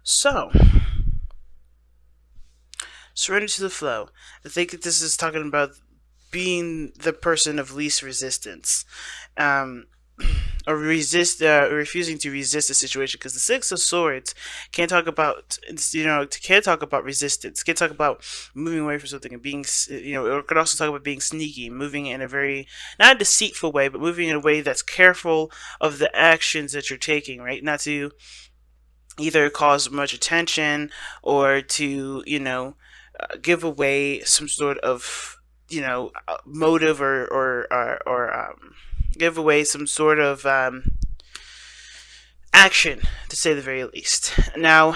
So, surrender to the flow. I think that this is talking about being the person of least resistance, um, or refusing to resist a situation. Because the Six of Swords can't talk about, can't talk about resistance. Can't talk about moving away from something and being, it could also talk about being sneaky, moving in a very not a deceitful way, but moving in a way that's careful of the actions that you're taking, right? Not to either cause much attention or to give away some sort of motive or give away some sort of action, to say the very least. Now,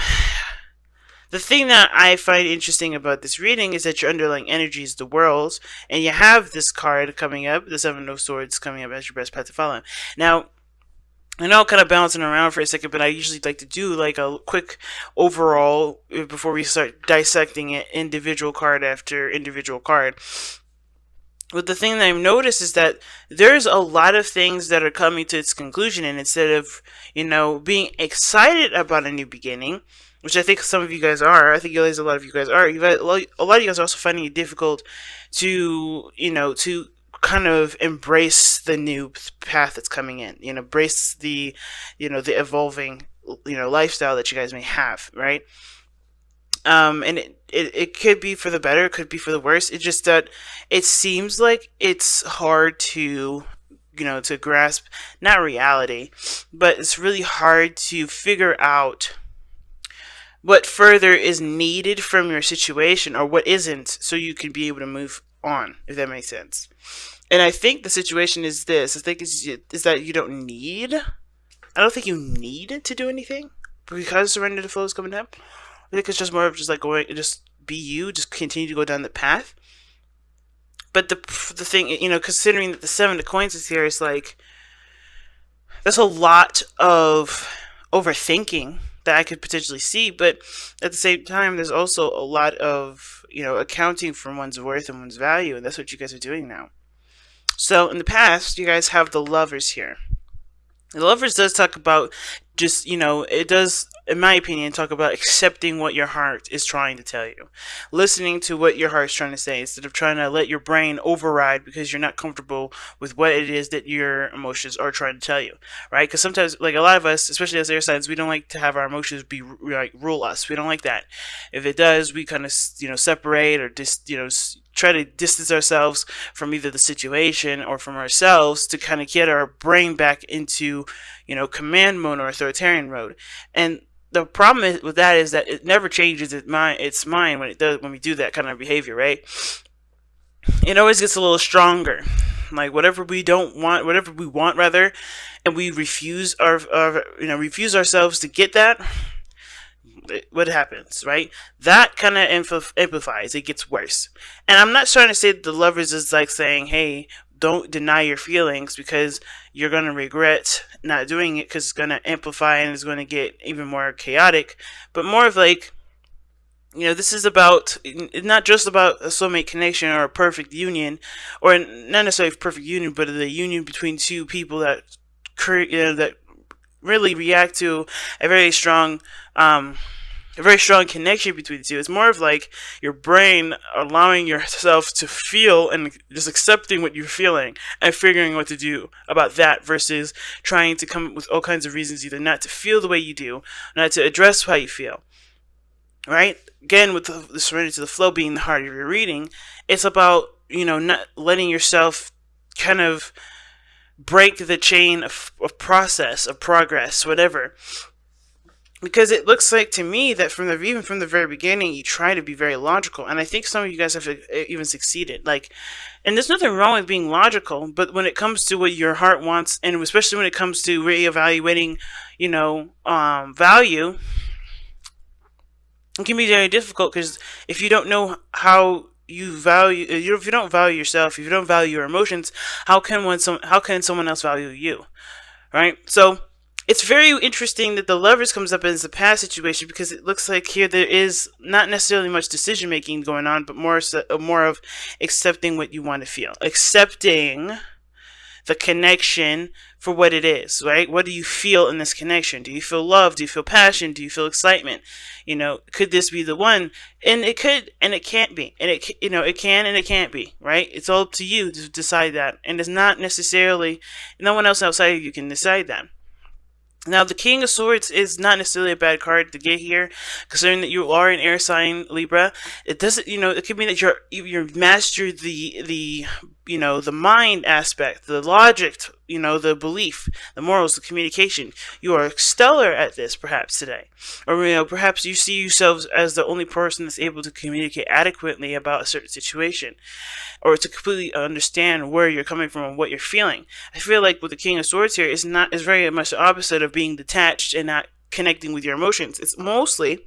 the thing that I find interesting about this reading is that your underlying energy is the world, and you have this card coming up, the Seven of Swords coming up as your best path to follow. Now, I know I'm kind of bouncing around for a second, but I usually like to do like a quick overall before we start dissecting it individual card after individual card. But the thing that I've noticed is that there's a lot of things that are coming to its conclusion, and instead of, being excited about a new beginning, which I think some of you guys are, I think a lot of you guys are, a lot of you guys are also finding it difficult to, to kind of embrace the new path that's coming in, embrace the evolving, lifestyle that you guys may have, right? And it could be for the better, it could be for the worse. It's just that it seems like it's hard to, to grasp, not reality, but it's really hard to figure out what further is needed from your situation or what isn't, so you can be able to move on, if that makes sense. And I think the situation is this. I think is that you don't need. I don't think you need to do anything because surrender to flow is coming up. I think it's just more of just like going, just be you, just continue to go down the path. But the thing, considering that the Seven of Coins is here, is like there's a lot of overthinking that I could potentially see, but at the same time, there's also a lot of accounting for one's worth and one's value, and that's what you guys are doing now. So in the past, you guys have the Lovers here. The Lovers does talk about just, it does, in my opinion, talk about accepting what your heart is trying to tell you. Listening to what your heart's trying to say instead of trying to let your brain override because you're not comfortable with what it is that your emotions are trying to tell you, right? Because sometimes, like a lot of us, especially as air signs, we don't like to have our emotions be like rule us. We don't like that. If it does, we kind of, separate or just, try to distance ourselves from either the situation or from ourselves to kind of get our brain back into, command mode or authoritarian mode. And the problem with that is that it never changes its mind when we do that kind of behavior, right? It always gets a little stronger. Like whatever we don't want, whatever we want rather, and we refuse refuse ourselves to get that, what happens, right? That kind of amplifies. It gets worse. And I'm not trying to say that the Lovers is like saying, hey, don't deny your feelings because you're going to regret not doing it because it's going to amplify and it's going to get even more chaotic. But more of like, this is about not just about a soulmate connection or a perfect union, or not necessarily a perfect union, but the union between two people that that really react to a very strong connection between the two. It's more of like your brain allowing yourself to feel and just accepting what you're feeling and figuring what to do about that versus trying to come up with all kinds of reasons either not to feel the way you do, not to address how you feel. Right? Again, with the surrender to the flow being the heart of your reading, it's about, not letting yourself kind of break the chain of process, of progress, whatever. Because it looks like to me that even from the very beginning, you try to be very logical, and I think some of you guys have even succeeded. Like, and there's nothing wrong with being logical, but when it comes to what your heart wants, and especially when it comes to reevaluating, value, it can be very difficult because if you don't know how you value, if you don't value yourself, if you don't value your emotions, how can someone else value you, right? So it's very interesting that the Lovers comes up as the past situation because it looks like here there is not necessarily much decision making going on, but more of accepting what you want to feel, accepting the connection for what it is, right? What do you feel in this connection? Do you feel love? Do you feel passion? Do you feel excitement? Could this be the one? And it could, and it can't be. And it can and it can't be, right? It's all up to you to decide that. And it's not necessarily, no one else outside of you can decide that. Now, the King of Swords is not necessarily a bad card to get here, considering that you are an air sign, Libra. It doesn't, it could mean that you're mastered the mind aspect, the logic, the belief, the morals, the communication. You are stellar at this, perhaps today, or perhaps you see yourselves as the only person that's able to communicate adequately about a certain situation, or to completely understand where you're coming from and what you're feeling. I feel like with the King of Swords here is very much the opposite of being detached and not connecting with your emotions. It's mostly,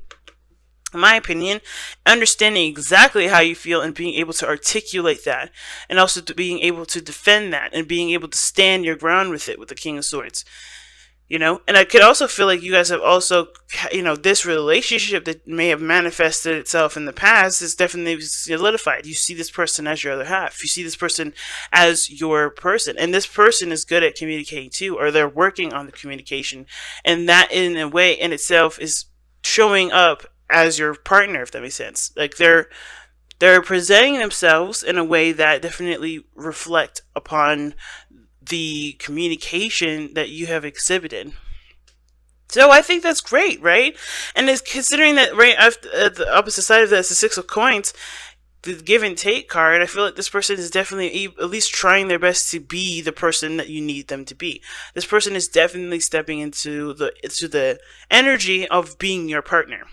in my opinion, understanding exactly how you feel and being able to articulate that, and also being able to defend that and being able to stand your ground with it with the King of Swords. And I could also feel like you guys have also, this relationship that may have manifested itself in the past is definitely solidified. You see this person as your other half. You see this person as your person. And this person is good at communicating too, or they're working on the communication. And that in a way in itself is showing up as your partner, if that makes sense. Like they're presenting themselves in a way that definitely reflect upon the communication that you have exhibited. So I think that's great, right? And it's considering that right after, at the opposite side of that is the Six of Coins, the give and take card. I feel like this person is definitely at least trying their best to be the person that you need them to be. This person is definitely stepping into the energy of being your partner.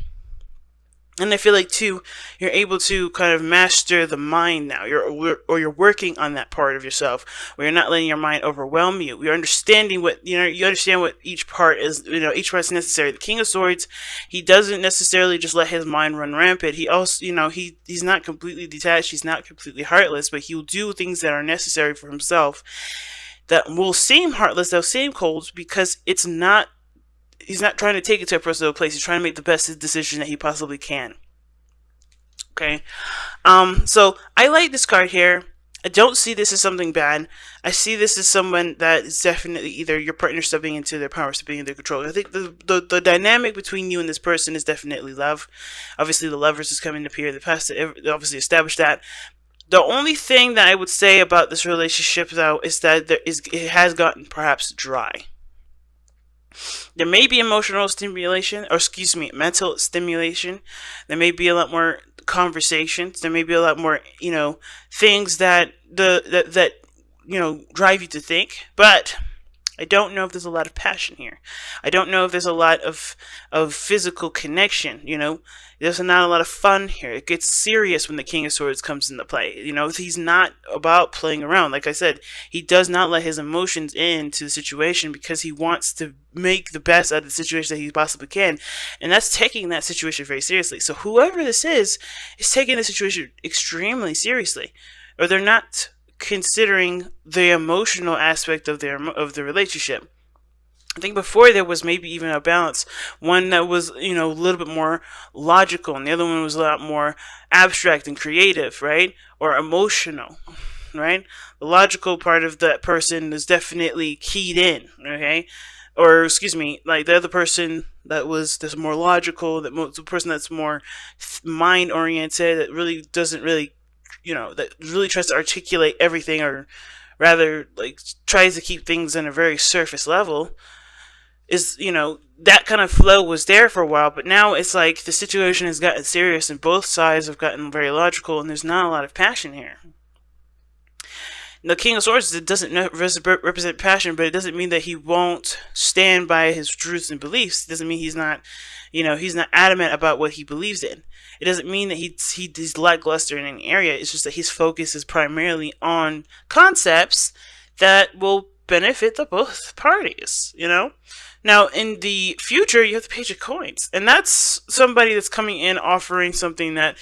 And I feel like too, you're able to kind of master the mind now. You're working on that part of yourself where you're not letting your mind overwhelm you. You're understanding you understand what each part is. Each part's necessary. The King of Swords, he doesn't necessarily just let his mind run rampant. He also, he's not completely detached. He's not completely heartless, but he'll do things that are necessary for himself that will seem heartless, they'll seem cold, because he's not trying to take it to a personal place. He's trying to make the best decision that he possibly can. Okay. So I like this card here. I don't see this as something bad. I see this as someone that is definitely either your partner stepping into their power, stepping into their control. I think the dynamic between you and this person is definitely love. Obviously, the Lovers is coming up here in the past to obviously establish that. The only thing that I would say about this relationship, though, is that it has gotten perhaps dry. There may be emotional stimulation, or excuse me, mental stimulation. There may be a lot more conversations. There may be a lot more, things that drive you to think. But I don't know if there's a lot of passion here. I don't know if there's a lot of physical connection. There's not a lot of fun here. It gets serious when the King of Swords comes into play. He's not about playing around. Like I said, he does not let his emotions into the situation because he wants to make the best out of the situation that he possibly can. And that's taking that situation very seriously. So whoever this is taking the situation extremely seriously. Or they're not considering the emotional aspect of the relationship. I think before there was maybe even a balance. One that was, a little bit more logical, and the other one was a lot more abstract and creative, right? Or emotional, right? The logical part of that person is definitely keyed in, okay? Or, excuse me, like the other person that's more logical, the person that's more mind-oriented, that really doesn't really, that really tries to articulate everything, or rather, like, tries to keep things on a very surface level, is, that kind of flow was there for a while, but now it's like the situation has gotten serious and both sides have gotten very logical, and there's not a lot of passion here. The King of Swords, it doesn't represent passion, but it doesn't mean that he won't stand by his truths and beliefs. It doesn't mean he's not, he's not adamant about what he believes in. It doesn't mean that he's lackluster in any area. It's just that his focus is primarily on concepts that will benefit the both parties, Now, in the future, you have the Page of Coins. And that's somebody that's coming in offering something that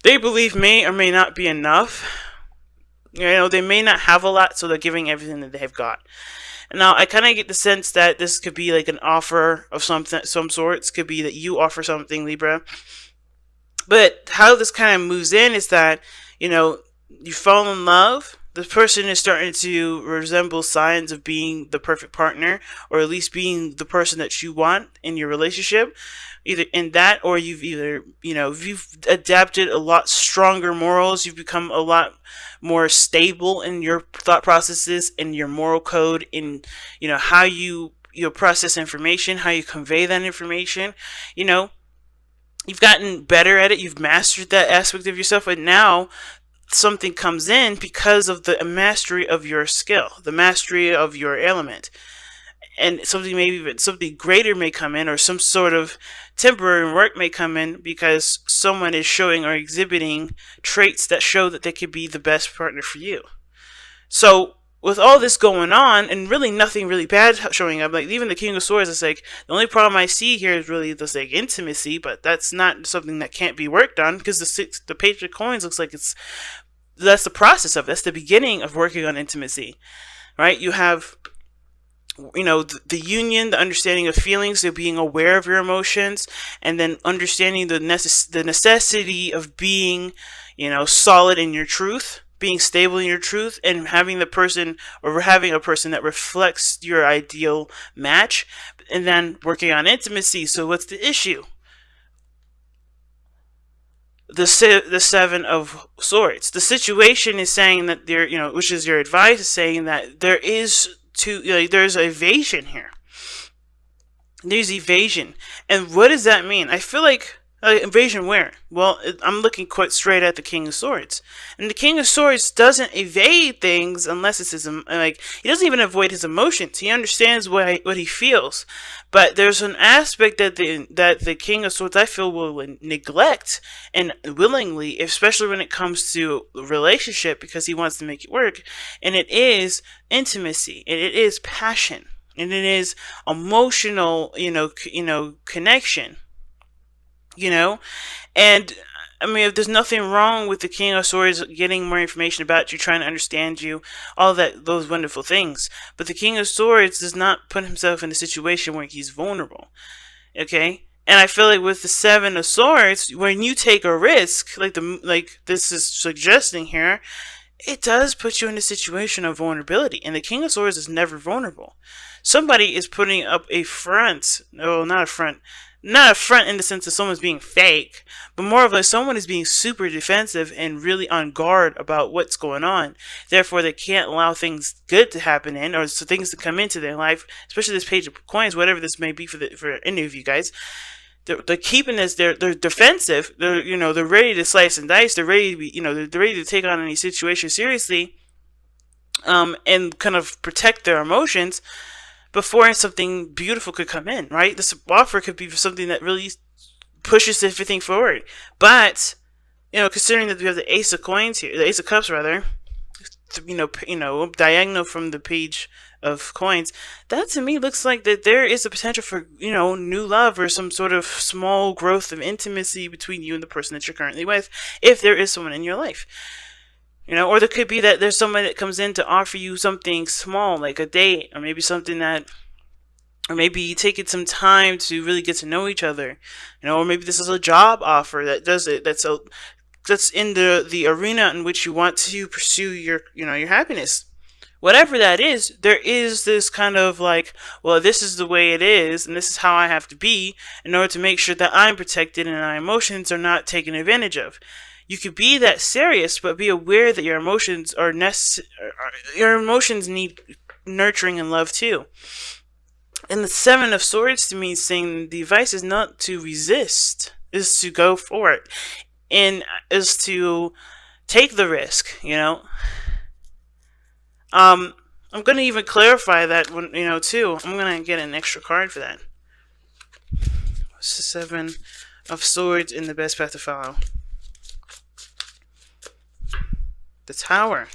they believe may or may not be enough. They may not have a lot, so they're giving everything that they've got. And now, I kind of get the sense that this could be like an offer of some sorts. Could be that you offer something, Libra. But how this kind of moves in is that, you fall in love. the person is starting to resemble signs of being the perfect partner, or at least being the person that you want in your relationship. Either in that, or you've adapted a lot stronger morals. You've become a lot more stable in your thought processes, in your moral code, in how you process information, how you convey that information. You've gotten better at it. You've mastered that aspect of yourself, and now something comes in because of the mastery of your skill, the mastery of your element. And something greater may come in, or some sort of temporary work may come in because someone is showing or exhibiting traits that show that they could be the best partner for you. So with all this going on, and really nothing really bad showing up, like even the King of Swords, it's like the only problem I see here is really this like intimacy, but that's not something that can't be worked on, because the Page of Coins looks like that's the process of it. That's the beginning of working on intimacy, right? You have the union, the understanding of feelings, so being aware of your emotions, and then understanding the necessity of being solid in your truth, being stable in your truth, and having a person that reflects your ideal match, and then working on intimacy. So what's the issue? The Seven of Swords. The situation is saying that which is your advice, is saying that there's evasion here. There's evasion. And what does that mean? I feel like invasion where? Well, I'm looking quite straight at the King of Swords. And the King of Swords doesn't evade things unless it's he doesn't even avoid his emotions. He understands what he feels. But there's an aspect that the King of Swords, I feel, will neglect, and willingly, especially when it comes to relationship, because he wants to make it work. And it is intimacy, and it is passion, and it is emotional, connection. And I mean, if there's nothing wrong with the King of Swords getting more information about you, trying to understand you, all those wonderful things. But the King of Swords does not put himself in a situation where he's vulnerable. Okay? And I feel like with the Seven of Swords, when you take a risk, like this is suggesting here, it does put you in a situation of vulnerability. And the King of Swords is never vulnerable. Somebody is putting up a front. No, not a front. Not a front in the sense that someone's being fake, but more of like someone is being super defensive and really on guard about what's going on. Therefore, they can't allow things good to happen or things to come into their life, especially this Page of Coins, whatever this may be for any of you guys. They're keeping this. They're defensive. They're ready to slice and dice. They're ready to be. They're ready to take on any situation seriously, and kind of protect their emotions before something beautiful could come in, right? This offer could be something that really pushes everything forward. But, considering that we have the Ace of Coins here, the Ace of Cups rather, diagonal from the Page of Coins, that to me looks like that there is a potential for, new love or some sort of small growth of intimacy between you and the person that you're currently with, if there is someone in your life. Or there could be that there's somebody that comes in to offer you something small, like a date, or maybe or maybe taking some time to really get to know each other, or maybe this is a job offer that does it. That's in the arena in which you want to pursue your happiness. Whatever that is, there is this kind of like, well, this is the way it is, and this is how I have to be in order to make sure that I'm protected and my emotions are not taken advantage of. You could be that serious, but be aware that your emotions your emotions need nurturing and love too. And the Seven of Swords to me is saying the advice is not to resist, is to go for it, and is to take the risk. I'm going to even clarify that one, too. I'm going to get an extra card for that. What's the Seven of Swords in the best path to follow? The Tower.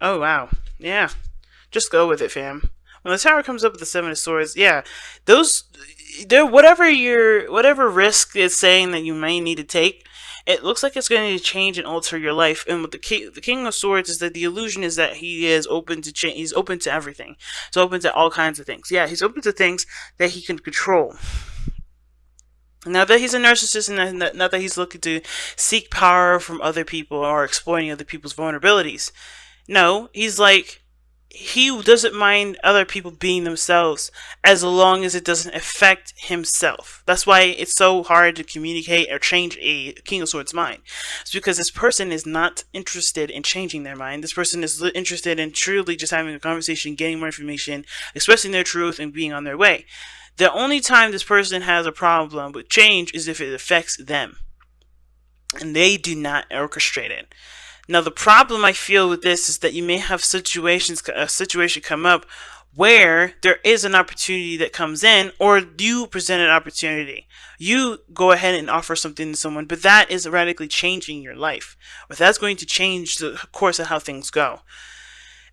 Oh, wow. Yeah. Just go with it, fam. When the Tower comes up with the Seven of Swords, yeah. Whatever risk is saying that you may need to take, it looks like it's going to change and alter your life. And with the King of Swords is that the illusion is that he is open to change. He's open to everything. He's open to all kinds of things. Yeah, he's open to things that he can control. Not that he's a narcissist, and not that he's looking to seek power from other people or exploiting other people's vulnerabilities. No, he's like, he doesn't mind other people being themselves as long as it doesn't affect himself. That's why it's so hard to communicate or change a King of Swords mind. It's because this person is not interested in changing their mind. This person is interested in truly just having a conversation, getting more information, expressing their truth, and being on their way. The only time this person has a problem with change is if it affects them, and they do not orchestrate it. Now, the problem I feel with this is that you may have a situation come up where there is an opportunity that comes in, or you present an opportunity. You go ahead and offer something to someone, but that is radically changing your life. But that's going to change the course of how things go.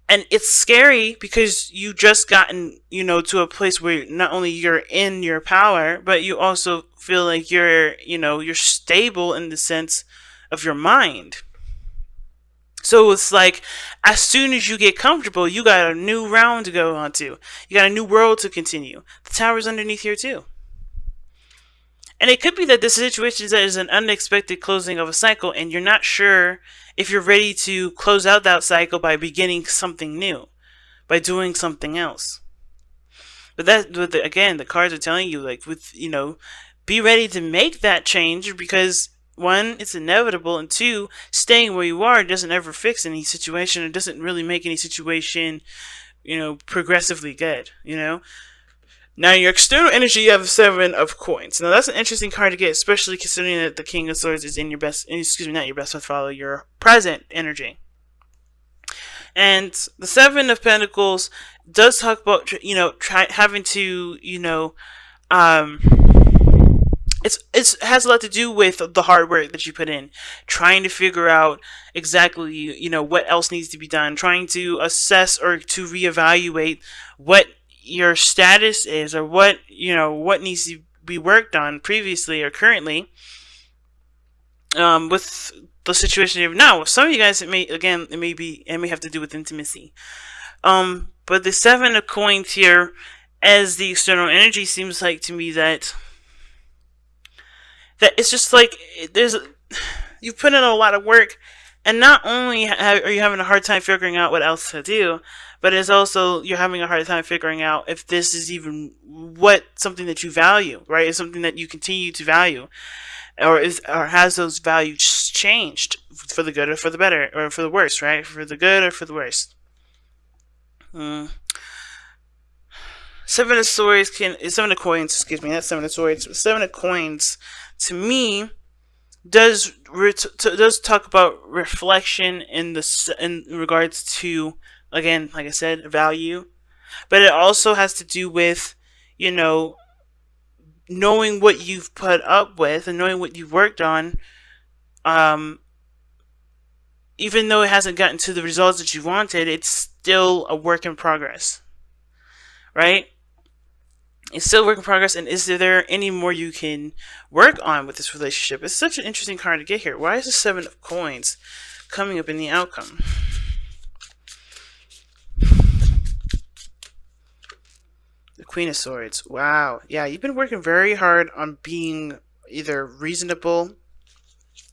And it's scary because you just gotten, to a place where not only you're in your power, but you also feel like you're stable in the sense of your mind. So it's like, as soon as you get comfortable, you got a new round to go on to. You got a new world to continue. The tower's underneath here too. And it could be that this situation is an unexpected closing of a cycle, and you're not sure if you're ready to close out that cycle by beginning something new, by doing something else. But again, the cards are telling you, like, be ready to make that change, because one, it's inevitable, and two, staying where you are doesn't ever fix any situation. It doesn't really make any situation, progressively good, Now, your external energy, you have 7 of coins. Now, that's an interesting card to get, especially considering that the King of Swords is in your not your best follow, your present energy. And the 7 of Pentacles does talk about, having to, it has a lot to do with the hard work that you put in, trying to figure out exactly, what else needs to be done, trying to assess or to reevaluate what your status is, or what needs to be worked on previously or currently, with the situation you have now. Some of you guys, it may have to do with intimacy. But the 7 of coins here as the external energy seems like to me that it's just like you put in a lot of work, and not only are you having a hard time figuring out what else to do, but it's also you're having a hard time figuring out if this is even something that you value, right? Is something that you continue to value, or has those values changed for the good or for the better or for the worse, right? For the good or for the worse. 7 of Swords 7 of Coins, excuse me, not 7 of Swords. 7 of Coins, to me, does talk about reflection in regards to, again, like I said, value, but it also has to do with, knowing what you've put up with and knowing what you've worked on, even though it hasn't gotten to the results that you wanted, it's still a work in progress, right? It's still a work in progress, and is there any more you can work on with this relationship? It's such an interesting card to get here. Why is the 7 of Coins coming up in the outcome? The Queen of Swords. Wow. Yeah, you've been working very hard on being either reasonable,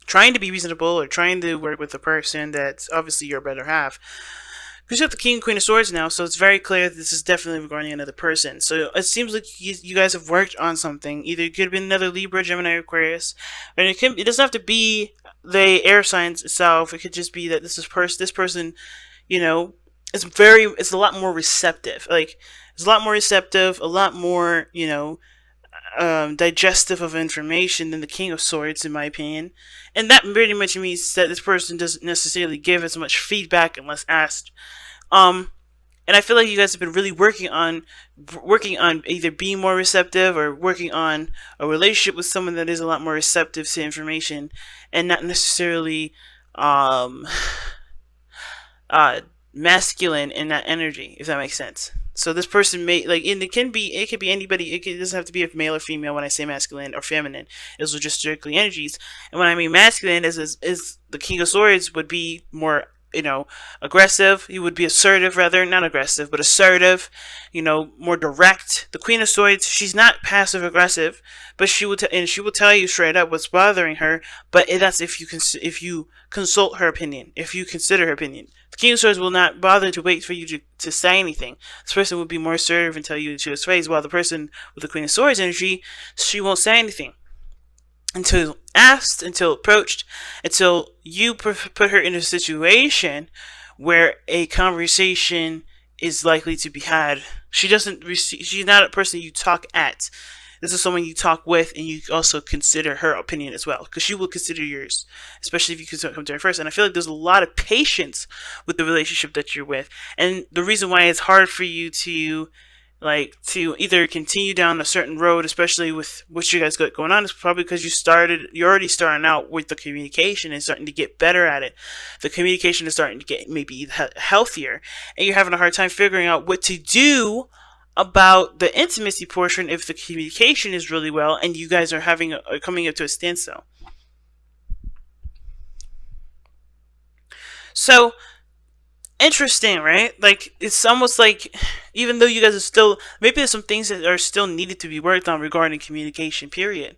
trying to be reasonable, or trying to work with a person that's obviously your better half. Because you have the King and Queen of Swords now, so it's very clear that this is definitely regarding another person. So it seems like you guys have worked on something. Either it could have been another Libra, Gemini, or Aquarius. And it doesn't have to be the air signs itself. It could just be that this person, it's a lot more receptive. Like, it's a lot more receptive, a lot more, digestive of information than the King of Swords, in my opinion. And that pretty much means that this person doesn't necessarily give as much feedback unless asked. And I feel like you guys have been really working on either being more receptive or working on a relationship with someone that is a lot more receptive to information and not necessarily masculine in that energy, if that makes sense. So this person may, like, and it could be anybody. It doesn't have to be a male or female when I say masculine or feminine. Those are just strictly energies. And when I mean masculine, is the King of Swords would be more aggressive. You would be assertive, rather, not aggressive, but assertive, more direct. The Queen of Swords, she's not passive aggressive, but she will tell you straight up what's bothering her. But that's if you consult her opinion, if you consider her opinion. The King of Swords will not bother to wait for you to say anything. This person would be more assertive and tell you to his face, while the person with the Queen of Swords energy, she won't say anything until asked, until approached, until you put her in a situation where a conversation is likely to be had. She's not a person you talk at. This is someone you talk with, and you also consider her opinion as well, because she will consider yours, especially if you come to her first. And I feel like there's a lot of patience with the relationship that you're with, and the reason why it's hard for you to either continue down a certain road, especially with what you guys got going on, is probably because you're already starting out with the communication and starting to get better at it. The communication is starting to get maybe healthier, and you're having a hard time figuring out what to do about the intimacy portion if the communication is really well and you guys are coming up to a standstill. So interesting, right? Like, it's almost like, even though you guys are still, maybe there's some things that are still needed to be worked on regarding communication, period.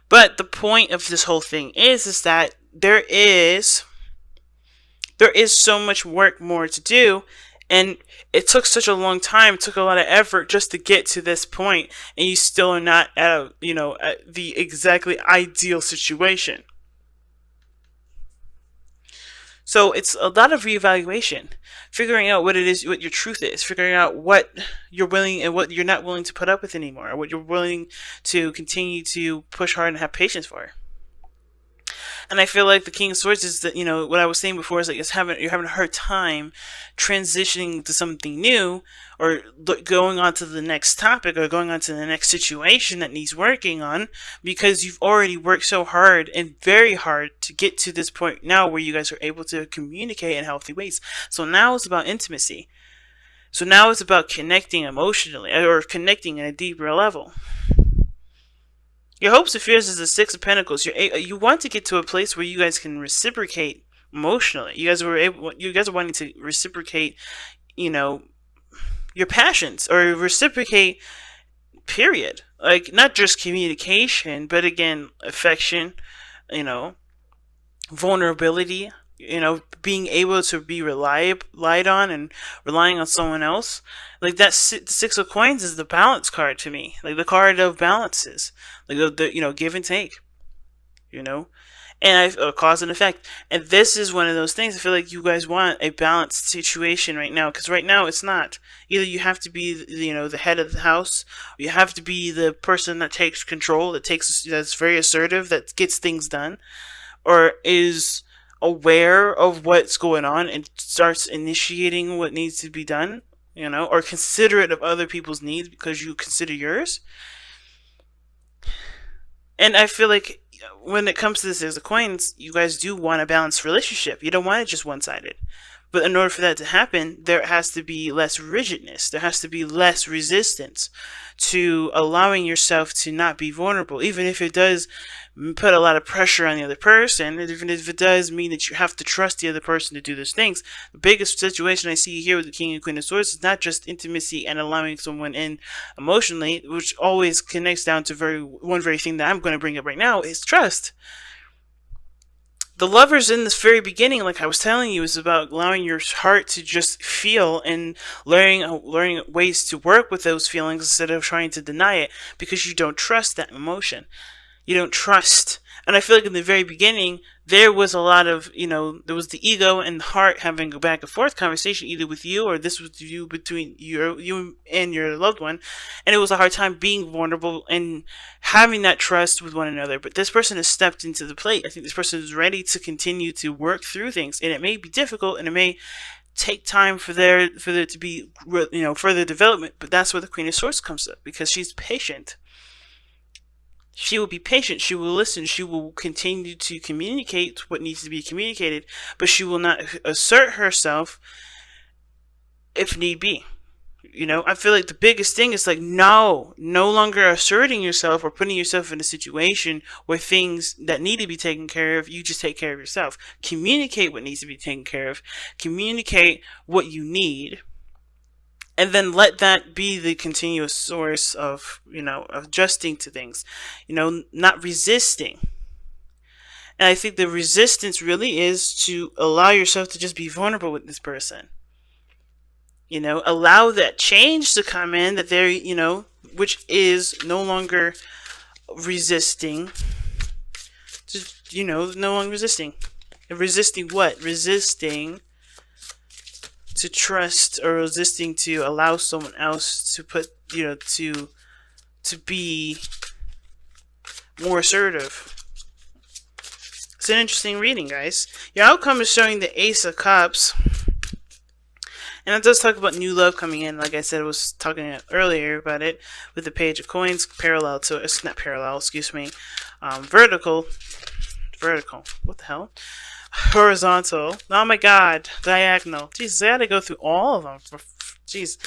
But the point of this whole thing is that there is so much work more to do, and it took such a long time, it took a lot of effort just to get to this point, and you still are not at at the exactly ideal situation. So it's a lot of reevaluation, figuring out what it is, what your truth is, figuring out what you're willing and what you're not willing to put up with anymore, or what you're willing to continue to push hard and have patience for. And I feel like the King of Swords is that, what I was saying before is like you're having a hard time transitioning to something new, or going on to the next topic, or going on to the next situation that needs working on, because you've already worked so hard and very hard to get to this point now where you guys are able to communicate in healthy ways. So now it's about intimacy. So now it's about connecting emotionally, or connecting at a deeper level. Your hopes and fears is the Six of Pentacles. You want to get to a place where you guys can reciprocate emotionally. You guys are wanting to reciprocate, your passions, or reciprocate, period. Like, not just communication, but again, affection, vulnerability, being able to be relied on and relying on someone else. Like, that Six of Coins is the balance card to me, like the card of balances, like the give and take, and cause and effect. And this is one of those things. I feel like you guys want a balanced situation right now, because right now it's not. Either you have to be the head of the house, or you have to be the person that takes control, that's very assertive, that gets things done, or is aware of what's going on and starts initiating what needs to be done, or considerate of other people's needs because you consider yours. And I feel like when it comes to this Six of Coins, you guys do want a balanced relationship. You don't want it just one-sided. But in order for that to happen, there has to be less rigidness. There has to be less resistance to allowing yourself to not be vulnerable, even if it does put a lot of pressure on the other person, even if it does mean that you have to trust the other person to do those things. The biggest situation I see here with the King and Queen of Swords is not just intimacy and allowing someone in emotionally, which always connects down to one very thing that I'm going to bring up right now, is trust. The Lovers in this very beginning, like I was telling you, is about allowing your heart to just feel and learning ways to work with those feelings instead of trying to deny it, because you don't trust that emotion. You don't trust. And I feel like in the very beginning, there was a lot of, there was the ego and the heart having a back and forth conversation, either with you or this was you, between you and your loved one. And it was a hard time being vulnerable and having that trust with one another. But this person has stepped into the plate. I think this person is ready to continue to work through things. And it may be difficult, and it may take time for there to be, further development. But that's where the Queen of Swords comes up, because she's patient. She will be patient, she will listen, she will continue to communicate what needs to be communicated, but she will not assert herself if need be. I feel like the biggest thing is like, no longer asserting yourself or putting yourself in a situation where things that need to be taken care of, you just take care of yourself. Communicate what needs to be taken care of. Communicate what you need. And then let that be the continuous source of, adjusting to things, not resisting. And I think the resistance really is to allow yourself to just be vulnerable with this person. Allow that change to come in, that they're, which is no longer resisting. Just, no longer resisting. Resisting what? Resisting to trust, or resisting to allow someone else to put, to be more assertive. It's an interesting reading, guys. Your outcome is showing the Ace of Cups. And it does talk about new love coming in. Like I said, I was talking earlier about it with the Page of Coins parallel to, it's not parallel, excuse me, vertical, what the hell? Horizontal. Oh my god, diagonal. Jesus, I had to go through all of them. Jeez.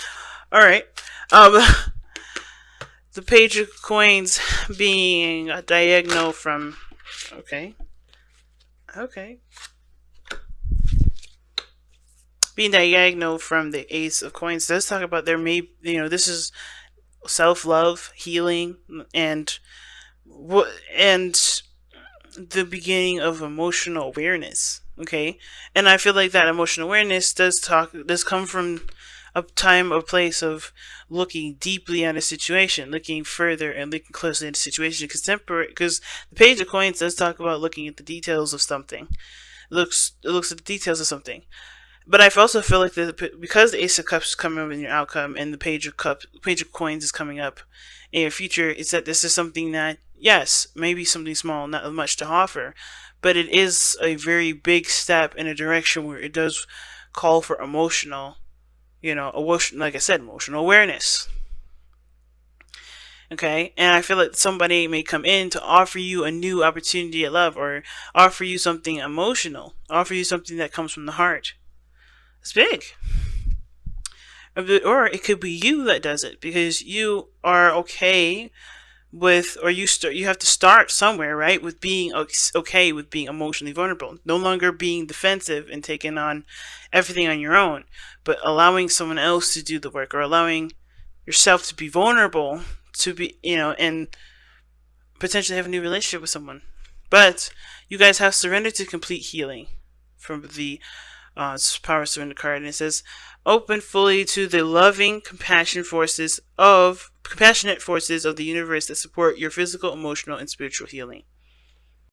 Alright. The Page of Coins being a diagonal from, okay. Being diagonal from the Ace of Coins does talk about there may, this is self-love, healing, and the beginning of emotional awareness. Okay, and I feel like that emotional awareness does come from a time or place of looking deeply at a situation, looking further and looking closely at a situation, because the Page of Coins does talk about looking at the details of something. It looks at the details of something. But I also feel like because the Ace of Cups is coming up in your outcome, and the Page of Coins is coming up in your future, is that this is something that, yes, maybe something small, not much to offer, but it is a very big step in a direction where it does call for emotional, like I said, emotional awareness. Okay, and I feel like somebody may come in to offer you a new opportunity at love, or offer you something emotional, offer you something that comes from the heart. It's big. Or it could be you that does it, because you are okay with, or you have to start somewhere, right? With being okay with being emotionally vulnerable, no longer being defensive and taking on everything on your own, but allowing someone else to do the work, or allowing yourself to be vulnerable, to be, and potentially have a new relationship with someone. But you guys have surrendered to complete healing from the Power Surrender card, and it says, open fully to the loving, compassionate forces of the universe that support your physical, emotional, and spiritual healing.